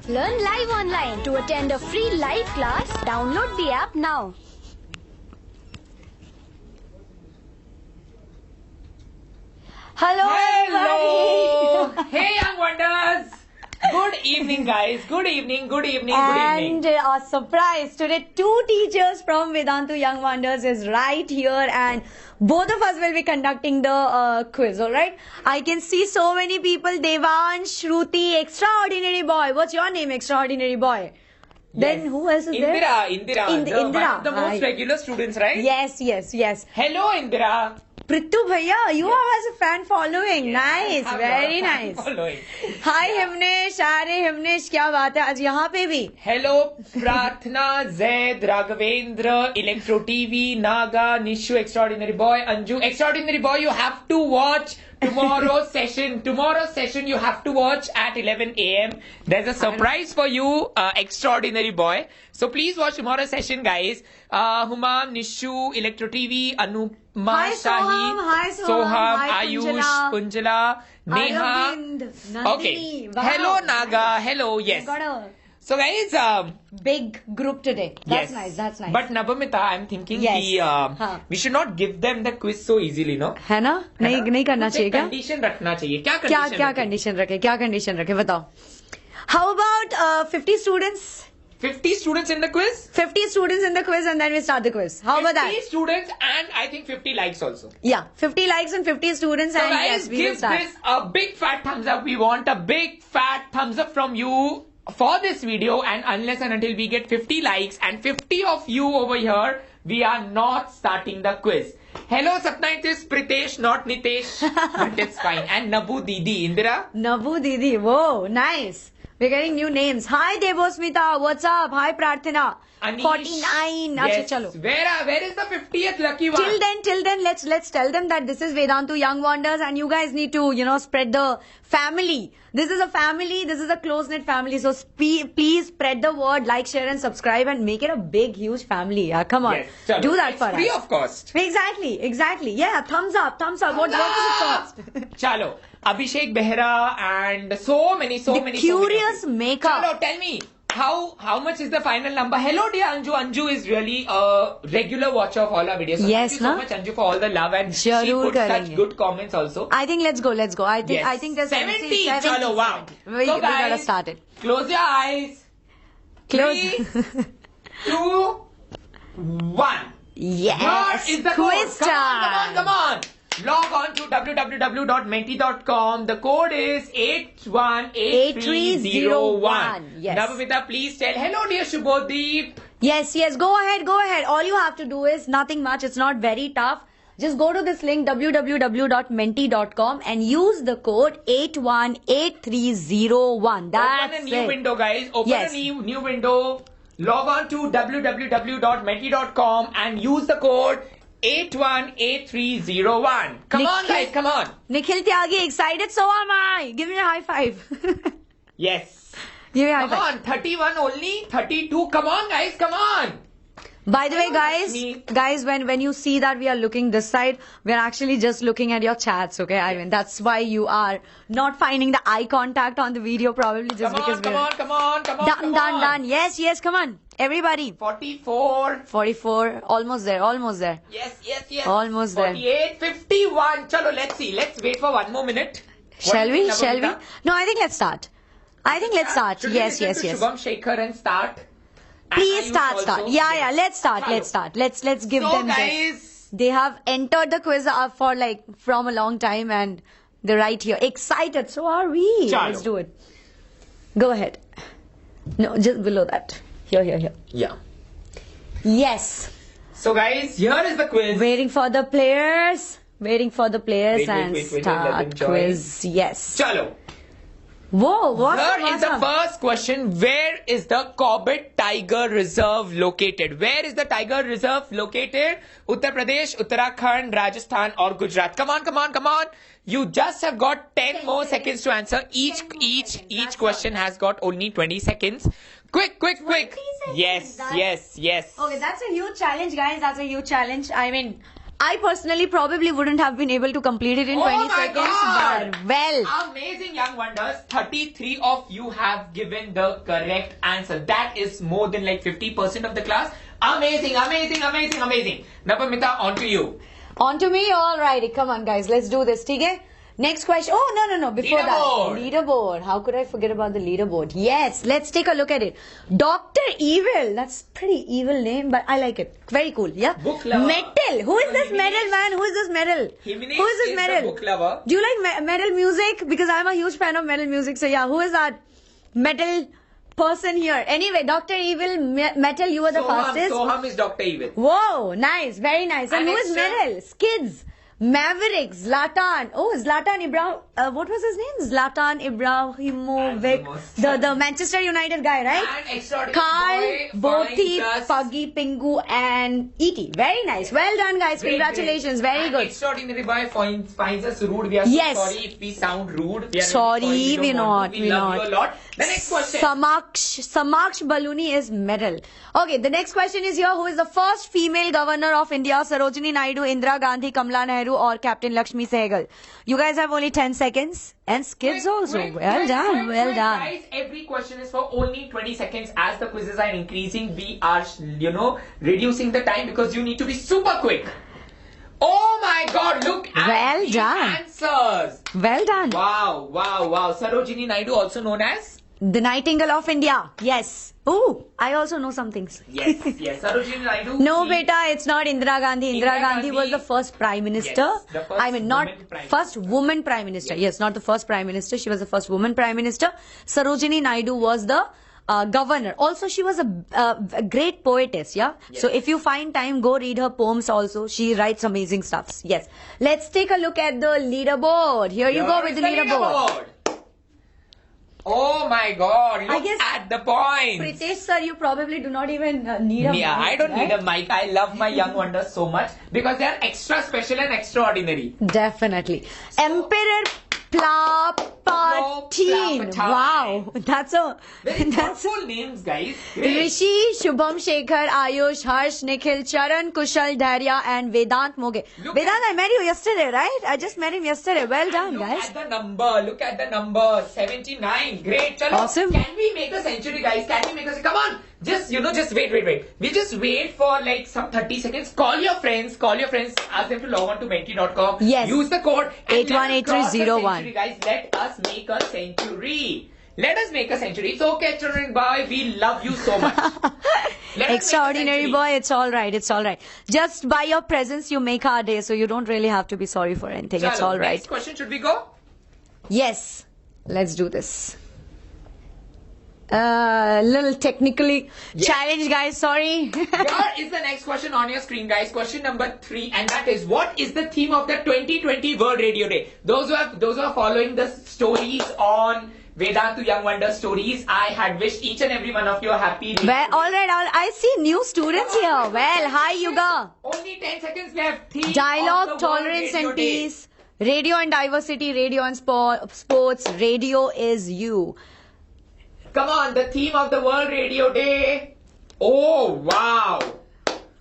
Learn live online. To attend a free live class, download the app now. Hello. Hey, young wonders. Good evening, guys. Good evening. And a surprise. Today, 2 teachers from Vedantu Young Wonders is right here, and both of us will be conducting the quiz, alright? I can see so many people. Devansh, Shruti, Extraordinary Boy. What's your name, Extraordinary Boy? Then who else is there? Indira. Indira. One of the most regular students, right? Yes. Hello, Indira. Prithu Bhaiya, you have a fan following. Nice, very nice. Following. Hi Himnesh, अरे हिमनेश क्या बात है आज यहाँ पे भी? Hello, Prathna, Zaid, Raghavendra, Electro TV, Naga, Nishu, Extraordinary Boy, Anju. Extraordinary Boy, you have to watch tomorrow's session. Tomorrow's session you have to watch at 11 a.m. There's a surprise for you, Extraordinary Boy. So please watch tomorrow's session, guys. Humam, Nishu, Electro TV, Anupma, Hi, Shahi, Hi, Soham. Hi, Ayush, Punjala, Neha. Aravind, Nandini. Okay. Wow. Hello, Naga. Hello. Yes. Got a So, guys. big group today. That's Yes. nice. But Nabamita, I'm thinking Yes. we should not give them the quiz so easily, no? है ना? नहीं करना चाहिए क्या? Condition रखना चाहिए. क्या क्या कंडीशन रखे बताओ. How about 50 students? 50 students in the quiz? 50 students in the quiz, and then we start the quiz. How about that? 50 students and I think 50 likes also. Yeah, 50 likes and 50 students, So and guys, yes, we will give start. this a big fat thumbs up. We want a big fat thumbs up from you for this video, and unless and until we get 50 likes and 50 of you over here, we are not starting the quiz. Hello, Sapna, it is Pritesh, not Nitesh, but it's fine. And Nabu Didi, Indira. Nabu Didi, whoa, nice. We're getting new names. Hi Devosmita, what's up? Hi Prarthana. Anish. 49. Yes. Achha, chalo. Where is the 50th lucky one? Till then, let's tell them that this is Vedantu Young Wonders, and you guys need to, spread the family. This is a family. This is a close-knit family. So please spread the word, like, share, and subscribe, and make it a big, huge family. Yeah, come on, Yes, chalo. do that It's for free us. of cost. Exactly. Yeah, thumbs up. What does it cost? Chalo, Abhishek Behra and so many. Curious makeup. Chalo, tell me. How much is the final number? Hello, dear Anju. Anju is really a regular watcher of all our videos. So Yes, thank you so much, Anju, for all the love, and she Zarur put such karenge. good comments also. I think let's go. I think there's 70. Chalo, wow. We So gotta guys, start it. Close your eyes. Close. 3, 2, 1. Yes. Here is the Quiz code. time. Come on. Log on to www.menti.com. The code is 818301. Yes. Navamita, please tell. Hello, dear Shubhodeep. Yes. Go ahead. All you have to do is nothing much. It's not very tough. Just go to this link www.menti.com and use the code 818301. That's Open a new window, guys. Open Yes. a new window. Log on to www.menti.com and use the code 818301. Come on, Nikhil- guys. Come on. Nikhil Tyagi, excited? So am I. Give me a high five. Yes. Give me a high Come five. on. 31 only. 32. Come on, guys. Come on. By the way, Hello, Lakshmi. guys, when you see that we are looking this side, we are actually just looking at your chats, okay? I mean, that's why you are not finding the eye contact on the video, probably just Come because on. Done. Yes, come on. Everybody. 44. 44, almost there. Yes. Almost there. 48, 51. Chalo, let's see. Let's wait for one more minute. What Shall do you we? think, Navamita? No, I think let's start. Should Yes. Shubham Shekhar and start. Please And Ayush start. also. Yeah, let's Chalo. start. Let's give So them this. guys, They have entered the quiz for from a long time, and they're right here. Excited. So are we. Chalo. Let's do it. Go ahead. No, just below that. Here. yeah. Yes. So guys, here is the quiz. Waiting for the players. Wait, And wait, let them start join. quiz. Yes. Chalo. Whoa, what Here is the first question. Where is the Corbett Tiger Reserve located? Where is the Tiger Reserve located? Uttar Pradesh, Uttarakhand, Rajasthan or Gujarat? Come on. You just have got 10 more seconds to answer. Each question has got only 20 seconds. Quick. 20 seconds, Yes. Okay, that's a huge challenge, guys. I mean, I personally probably wouldn't have been able to complete it in 20 Oh my seconds. God. But well, Amazing, young wonders. 33 of you have given the correct answer. That is more than like 50% of the class. Amazing, amazing, amazing, amazing. Napamita, on to you. on to me. Alrighty, come on, guys, let's do this. Okay. Next question. Oh, no. Before Leaderboard. that, leaderboard. How could I forget about the leaderboard? Yes, let's take a look at it. Dr. Evil. That's pretty evil name, but I like it. Very cool. Yeah. Book lover. Metal. Who is So this Himinesh- metal man? Who is this metal? Himinesh Who is this is metal? the book lover. Do you like metal music? Because I'm a huge fan of metal music. So yeah, who is that metal person here? Anyway, Dr. Evil, metal. You were the fastest. Soham is Dr. Evil. Whoa, nice, very nice. And And who is extra- Meryl? Skids, Maverick, Zlatan. Oh, Zlatan Ibrahim. What was his name? Zlatan Ibrahimovic, the Manchester United guy, right? And extraordinary Carl, boy Bothi, finds us- Puggy, Pingu, and E.T. Very nice. Well done, guys. Great, Congratulations. great. Very And good. Extraordinary boy finds us rude. We are Yes. so sorry if we sound rude. We are Sorry, really sorry. we're don't want not, to. we're We love not. you a lot. The next question. Samaksh Baluni is medal. Okay, the next question is here. Who is the first female governor of India? Sarojini Naidu, Indira Gandhi, Kamala Nehru, or Captain Lakshmi Sehgal? You guys have only 10 seconds. And Skids also. Well done. Well done. Guys, every question is for only 20 seconds. As the quizzes are increasing, we are, reducing the time because you need to be super quick. Oh my God, look at Well these done. answers. Well done. Wow. Sarojini Naidu, also known as? The Nightingale of India. Yes. Ooh, I also know some things. Yes. Sarojini Naidu. No, she- beta, it's not Indira Gandhi. Indira Indira Gandhi was Gandhi- the first prime minister. Yes, the first I mean, not woman prime first woman prime minister. Yes, not the first prime minister. She was the first woman prime minister. Sarojini Naidu was the governor. Also, she was a great poetess. Yeah. Yes. So if you find time, go read her poems. Also, she writes amazing stuff. Yes. Let's take a look at the leaderboard. Here you go Here with is the leaderboard. Oh my God, look guess- at the points. Pritesh sir, you probably do not even need a Yeah, I mic, don't right? need a mic. I love my young wonders so much because they are extra special and extraordinary. Definitely. Emperor Palpatine. Palpatine. Wow. That's Very that's thoughtful names, guys. Great. Rishi, Shubham Shekhar, Ayush, Harsh, Nikhil, Charan, Kushal, Dharya, and Vedant Moge. Look Vedant, I met you yesterday, right? I just met him yesterday. Well done, Look guys. at the number. Look at the number. 79. Great. Chalo. Awesome. Can we make a century, guys? Can we make a... Come on. Just wait. We just wait for like some 30 seconds. Call your friends. Ask them to log on to menti.com. Yes. Use the code. and let us cross the 818301. century, guys. Let us make a century. Let us make a century. It's okay, children. Bye. We love you so much. Let us make a Extraordinary century. boy, it's all right. It's all right. Just by your presence, you make our day, so you don't really have to be sorry for anything. It's Chalo, all right. Next question. Should we go? Yes, let's do this. Little technically challenge, guys. Sorry. Here is the next question on your screen, guys. Question number 3, and that is, what is the theme of the 2020 World Radio Day? Those who are following the stories on Vedantu Young Wonder Stories, I had wished each and every one of you a happy Radio Well, Day. all right. I see new students here. Well, hi, Yuga. Only 10 seconds left. Theme of Dialogue, the World tolerance, Radio and Day. peace. Radio and diversity. Radio and sports. Radio is you. Come on, the theme of the World Radio Day. Oh, wow.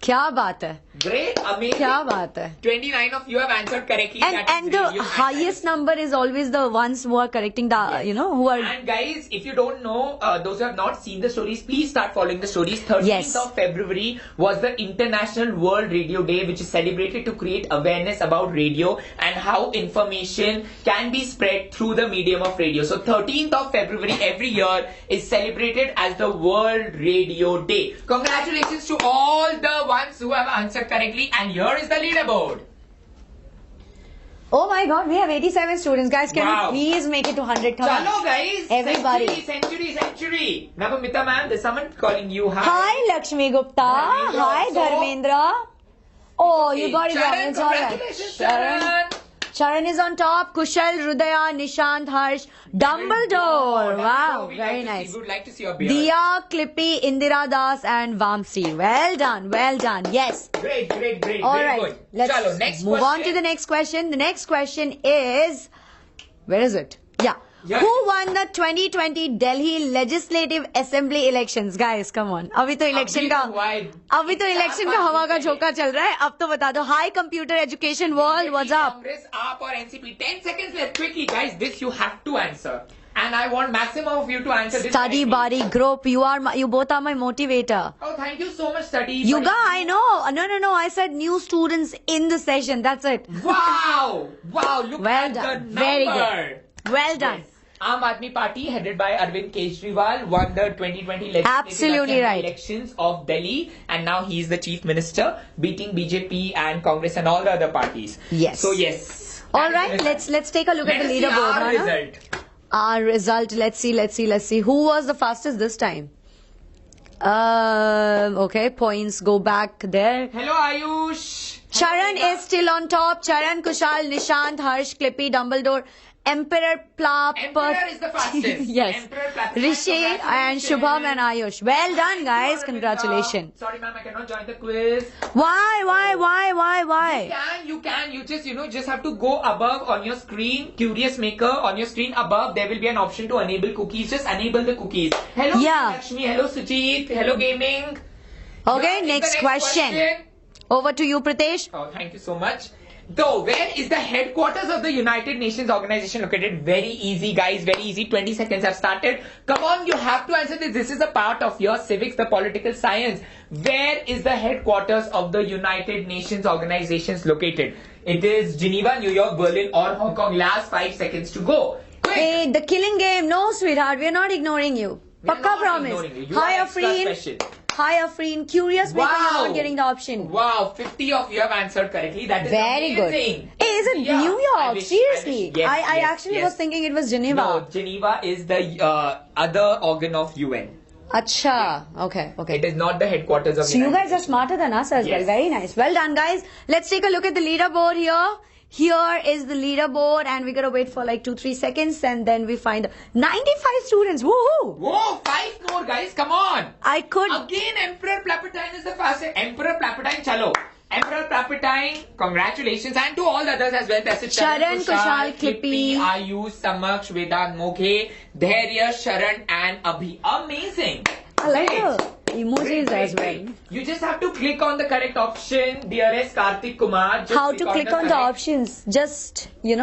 क्या बात है? Great, amazing. क्या बात है? 29 of you have answered correctly. And That is and the radio highest number is always the ones who are correcting the who are. And guys, if you don't know, those who have not seen the stories, please start following the stories. 13th Yes. of February was the International World Radio Day, which is celebrated to create awareness about radio and how information can be spread through the medium of radio. So 13th of February every year is celebrated as the World Radio Day. Congratulations to all the ones who have answered correctly, and here is the leaderboard. Oh my God, we have 87 students, guys. Can Wow. you please make it to 100? Come on. Chalo guys, Everybody. Century. Navamita ma'am, there's someone calling you. Hi, Lakshmi Gupta. Dharmendra Hi, also. Dharmendra. Oh, you got it wrong. Sharan, It's all right. congratulations, Sharan. Sharan is on top. Kushal, Rudaya, Nishant, Harsh, Dumbledore. Wow, very nice. We would like to see your beard. Diya, Clippy, Indira Das, and Vamsi. Well done. Yes. Great. All Very right. good. Let's Chalo, next move question. on to the next question. The next question is, where is it? Yeah. Yeah. Who won the 2020 Delhi Legislative Assembly elections? Guys, come on. अभी तो election का हवा का झोंका चल रहा है. अब तो बता दो. Hi Computer Education World, what's up? Congress, AAP or NCP? 10 seconds left. Quickly, guys. This you have to answer. And I want maximum of you to answer this. Study correctly. buddy group. You both are my motivator. Oh, thank you so much, Study. Yuga, I know. No. I said new students in the session. That's it. Wow. Look Well at done. the number. Very good. Well done. Yes. Aam Aadmi Party, headed by Arvind Kejriwal, won the 2020 legislative Absolutely right. elections of Delhi, and now he is the chief minister, beating BJP and Congress and all the other parties. Yes. So yes. All right. Let's take a look at the Let's see leaderboard. our Hana? result. Our result. Let's see. Who was the fastest this time? Okay. Points go back there. Hello, Ayush. Charan Hello, is still on top. Charan, Kushal, Nishant, Harsh, Clippy, Dumbledore, Emperor Plap. Emperor is the fastest. Yes. Emperor Plap. Rishi and Shubham and Ayush. Well done, guys. Congratulations. Sorry, ma'am, I cannot join the quiz. Why? You can. You just have to go above on your screen. Curious Maker on your screen above. There will be an option to enable cookies. Just enable the cookies. Hello, Yeah. Lakshmi. Hello, Sujit. Hello, Gaming. Okay, Here is next the question. Over to you, Pritesh. Oh, thank you so much. Though, where is the headquarters of the United Nations organization located? Very easy, guys. Very easy. 20 seconds have started. Come on, you have to answer this. This is a part of your civics, the political science. Where is the headquarters of the United Nations organizations located? It is Geneva, New York, Berlin, or Hong Kong. Last 5 seconds to go. Quick. Hey, the killing game. No, sweetheart, we're not ignoring you. We are Pakka not promise. ignoring you. You Hi, are extra Afreen. special. Hi, Afreen. Curious Maker, you're Wow. not getting the option. Wow, 50 of you have answered correctly. That is Very good. amazing. Hey, is it Yeah, New I York? wish- Seriously? Yes, I yes, actually yes. was thinking it was Geneva. No, Geneva is the other organ of UN. Acha. Okay. It is not the headquarters of So you United guys are smarter than us as well. Yes. Very nice. Well done, guys. Let's take a look at the leaderboard here. Here is the leaderboard, and we're gonna wait for like 2-3 seconds, and then we find 95 students. Woohoo! Whoa, 5 more guys, come on! I could. Again, Emperor Palpatine is the fastest. Emperor Palpatine, chalo. Emperor Palpatine, congratulations, and to all the others as well. That's it. Charan, Kushal, Clippy, Ayush, Samaksh, Vedant, Mokhe, Dhairya, Sharan, and Abhi. Amazing. I like Great. the emojis as well. Great. You just have to click on the correct option, dearest Karthik Kumar. Just How to click on the correct- options? Just, Yeah,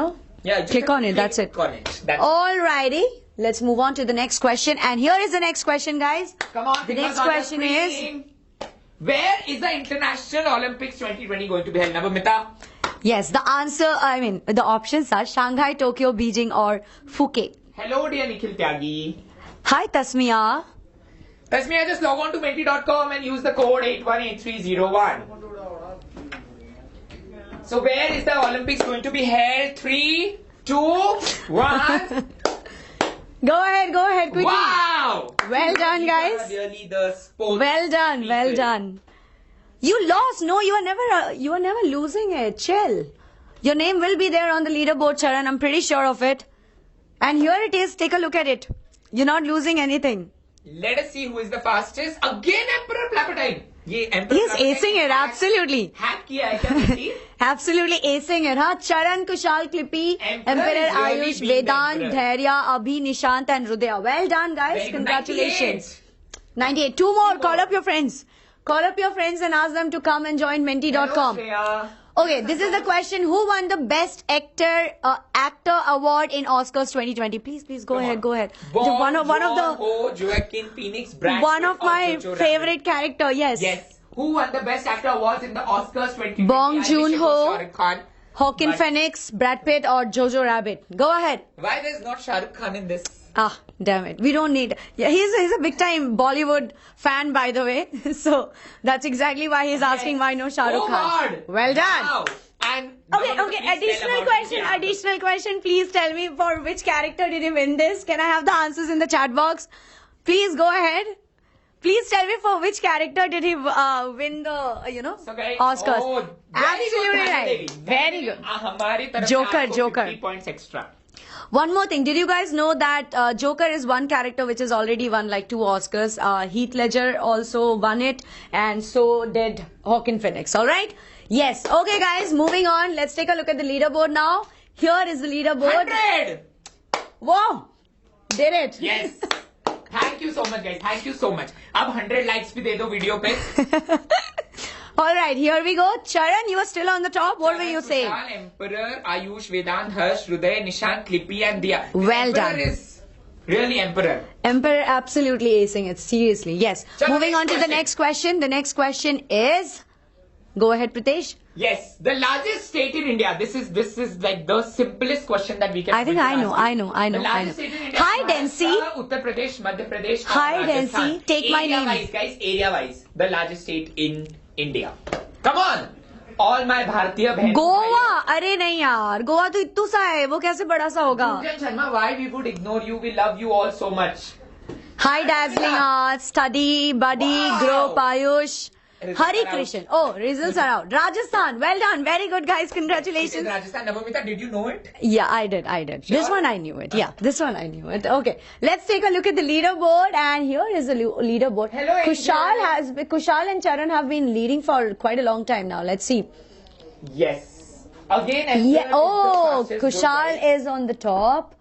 just click have to on it, that's it. click on it. That's alrighty. Let's move on to the next question. And here is the next question, guys. Come on, The fingers next on the question is- screen. Where is the International Olympics 2020 going to be held? Navamita? Yes, the options are Shanghai, Tokyo, Beijing, or Phuket. Hello, dear Nikhil Tyagi. Hi, Tasmia. Tasmia, just log on to menti.com and use the code 818301. So, where is the Olympics going to be held? 3, 2, 1. Go ahead, quickly. Wow! Well done, These guys. are really the sports Well people. done. You lost. No, you are never losing it. Chill. Your name will be there on the leaderboard, Charan. I'm pretty sure of it. And here it is. Take a look at it. You're not losing anything. Let us see who is the fastest. Again, Emperor Palpatine. Ye Emperor He's Palpatine acing it. hack- Absolutely. Hack kiya hai kya Nikhil? Absolutely acing it, huh? Charan, Kushal, Clippy, Emperor Emperor is really Ayush, being the Vedant, emperor. Dhairya, Abhi, Nishant, and Rudaya. Well done, guys. Very good. Congratulations. 98. Two more. Call up your friends. Call up your friends and ask them to come and join menti.com. Hello, Shreya. Okay, this is the question. Who won the Best Actor Award in Oscars 2020? Please, go ahead. Bong One of Joon-ho, Joaquin Phoenix, Brad one Pitt, of my Jojo Rabbit. favorite character. Yes. Yes. Who won the Best Actor awards in the Oscars 2020? Bong I wish it was Joon-ho, Shah Rukh Khan. Joaquin But Phoenix, Brad Pitt, or Jojo Rabbit. Go ahead. Why there's not Shah Rukh Khan in this? Ah, damn it. We don't need. Yeah, he's a big time Bollywood fan, by the way. So that's exactly why he's asking why no Shah Rukh Oh, Khan. God. Well done. Wow. And Okay. please tell Additional about question. India. Additional question. Please tell me for which character did he win this? Can I have the answers in the chat box? Please go ahead. Please tell me for which character did he win the So guys, Oscars? oh, very Absolutely good, right. Devi. Very good. हमारी तरफ से Joker, आपको Joker. 50 points extra. One more thing. Did you guys know that Joker is one character which has already won like 2 Oscars? Heath Ledger also won it, and so did Joaquin Phoenix. All right? Yes. Okay, guys. Moving on. Let's take a look at the leaderboard now. Here is the leaderboard. 100. Wow. Did it? Yes. Thank you so much, guys. Thank you so much. अब 100 likes भी दे दो video पे. All right, here we go. Charan, you are still on the top. What were you saying? Kushal, Emperor, Ayush, Vedant, Harsh, Hruday, Nishant, Clippy, and Diya. Well Emperor done. is really Emperor. Emperor absolutely acing it. Seriously. Yes. Chalo, Moving on to the next next question. The next question is... Go ahead, Pritesh. Yes, the largest state in India. This is like the simplest question that we can. I think I know. The largest state in India. High density. Uttar Pradesh, Madhya Pradesh. and High Rajasthan. density. Take my name. Area wise, guys. Area wise, the largest state in India. Come on, all my Bharatiya बहन. गोवा. अरे नहीं यार, गोवा तो इतना सा है, वो कैसे बड़ा सा होगा? Gunjan Sharma, why we would ignore you? We love you all so much. High dazzling arts, study, buddy, Wow. group, Ayush. Results Hari are out. Krishan. Oh, results are out. Rajasthan. Well done. Very good, guys. It is Congratulations. Rajasthan. Navamita, did you know it? Yeah, I did. Sure? This one I knew it. Yeah, this one I knew it. Okay, let's take a look at the leaderboard. And here is the leaderboard. Hello, Kushal and Charan have been leading for quite a long time now. Let's see. Yes. Again, Emperor Yeah. is the Oh, fastest good Kushal guy. is on the top.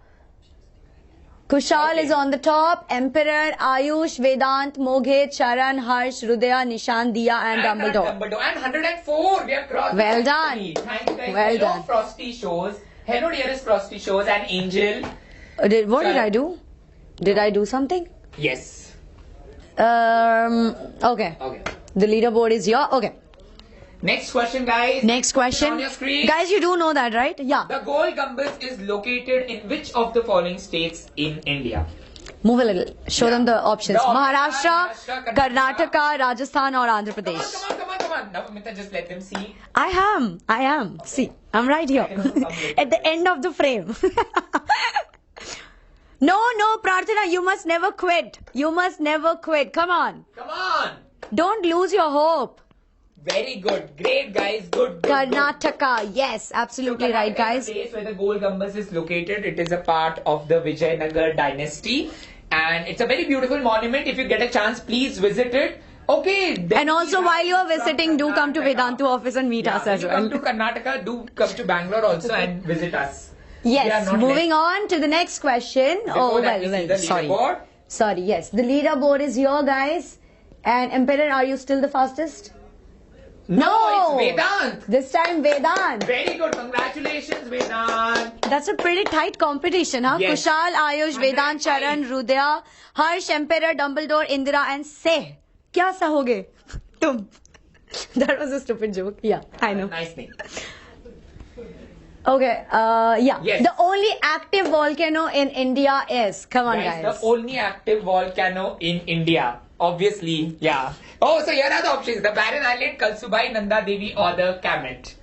Kushal Okay. is on the top. Emperor, Ayush, Vedant, Moghe, Charan, Harsh, Rudaya, Nishan, Diya, and Dumbledore. And 104. We have crossed. Well the done. century. Thank you, guys. Well Hello, done. Frosty shows. Hello, dearest Frosty shows and Angel. What did Charan. I do? Did I do something? Yes. Okay. Okay. The leaderboard is here. Okay. Next question, guys. Next question. On your screen. Guys, you do know that, right? Yeah. The Gol Gumbaz is located in which of the following states in India? Move a little. Show them the options. The options are Maharashtra, Maharashtra, Karnataka, Rajasthan or Andhra Come Pradesh. on. Now, Amita, just let them see. I am. See, I'm right here. At the end of the frame. No, Prarthana, you must never quit. Come on. Come on. Don't lose your hope. Very good. Great, guys. Good. Karnataka. Yes, absolutely right, guys. The place where the Gol Gumbaz is located, it is a part of the Vijayanagar dynasty. And it's a very beautiful monument. If you get a chance, please visit it. Okay. then And also, we while have you're from visiting, do come to Karnataka. Vedantu office and meet us When as you well. come to Karnataka, do come to Bangalore also and visit us. We are Yes, not moving less- on to the next question. Before that, we see the Sorry. leaderboard. Sorry, yes. The leaderboard is here, guys. And Emperor, are you still the fastest? No, it's Vedant. This time Vedant. Very good. Congratulations, Vedant. That's a pretty tight competition, huh? Yes. Kushal, Ayush, Vedant, Charan, Rudaya, Harsh, Emperor, Dumbledore, Indira and Seh. Kya sahoge? Tum. That was a stupid joke. Yeah, I know. Nice name. Okay, yeah. Yes. The only active volcano in India is. Come on, guys. The only active volcano in India. Obviously, yeah. Oh, so here are the options. The Barren Island, Kalsubai, Nanda Devi or the Kamet.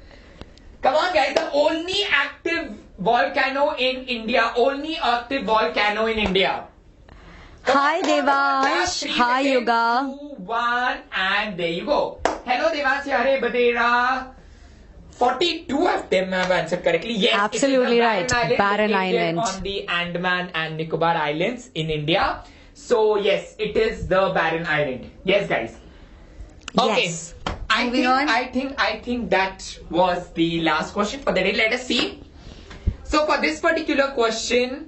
Come on, guys. The only active volcano in India. Only active volcano in India. Hi, Last Devansh. 3 Hi, seconds, Yoga. 2, 1, and there you go. Hello, Devansh. Hare Badera. 42 of them have answered correctly. Yes, Absolutely it is the right. Barren located Island. on the Andaman and Nicobar Islands in India. So yes, it is the Barren Island. Yes, guys. Okay. Yes. I Moving on. think that was the last question for the day. Let us see. So for this particular question,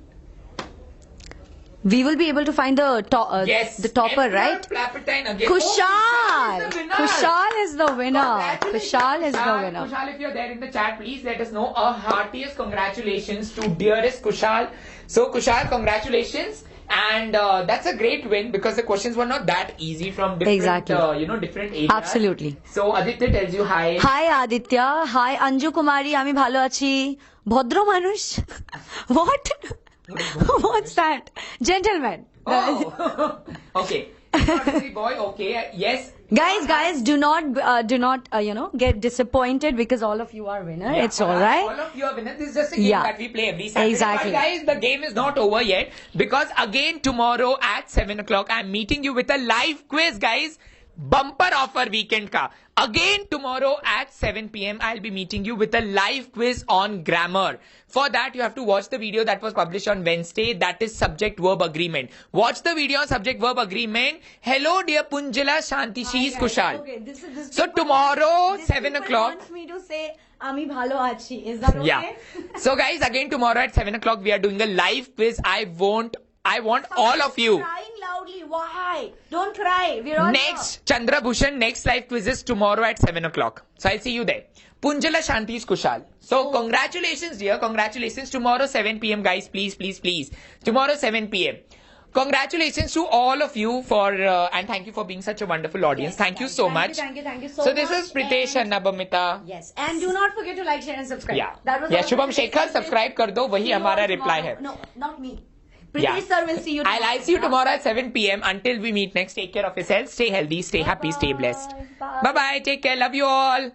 We will be able to find the yes, the topper, Emperor right? Plappertine again. Kushal. Kushal is the winner. Kushal is the winner. Kushal is the winner. Kushal, if you're there in the chat, please let us know. A heartiest congratulations to dearest Kushal. So Kushal, congratulations. And that's a great win because the questions were not that easy from different, Exactly. Different areas. Absolutely. So Aditya tells you hi. Hi Aditya. Hi Anju Kumari. Ami bhalo achi. Bhodro Manush. What? What's that? Gentlemen. Oh, okay. Boy, okay. Yes. Guys, do not get disappointed because all of you are winner. Yeah, It's all right. All of you are winners. This is just a game Yeah. that we play every Saturday. Exactly. But guys, the game is not over yet because again tomorrow at 7 o'clock I'm meeting you with a live quiz, guys. Bumper offer weekend ka. Again tomorrow at 7 p.m. I'll be meeting you with a live quiz on grammar. For that you have to watch the video that was published on Wednesday. That is subject verb agreement. Watch the video on subject verb agreement. Hello dear Punjala Shanti, she is Kushal. Okay, this So tomorrow, this 7 people o'clock. wants me to say Ami bhalo achi. Is that okay? Yeah. So guys, again tomorrow at 7 o'clock we are doing a live quiz. I won't I want all of you. Crying loudly. Why? Don't cry. We're all Next, Chandra Bhushan, next live quiz is tomorrow at 7 o'clock. So I'll see you there. Punjala Shanti is Kushal. So congratulations, dear. Congratulations. Tomorrow 7 p.m. guys. Please, please, please. Tomorrow 7 p.m. Congratulations to all of you for and thank you for being such a wonderful audience. Thank you so much. Thank you so much. So this is Pritesh and Nabamita. Yes, and do not forget to like, share, and subscribe. Yeah. That was Yeah. all Shubham for today's Shekhar, session. subscribe kar do. Wahi See you hamara all reply tomorrow. hai. No, not me. Pritesh Yeah. sir will see you tomorrow. I'll see you tomorrow at 7 p.m. Until we meet next, take care of yourselves. Stay healthy, stay happy, stay blessed. Bye. Bye bye. Take care. Love you all.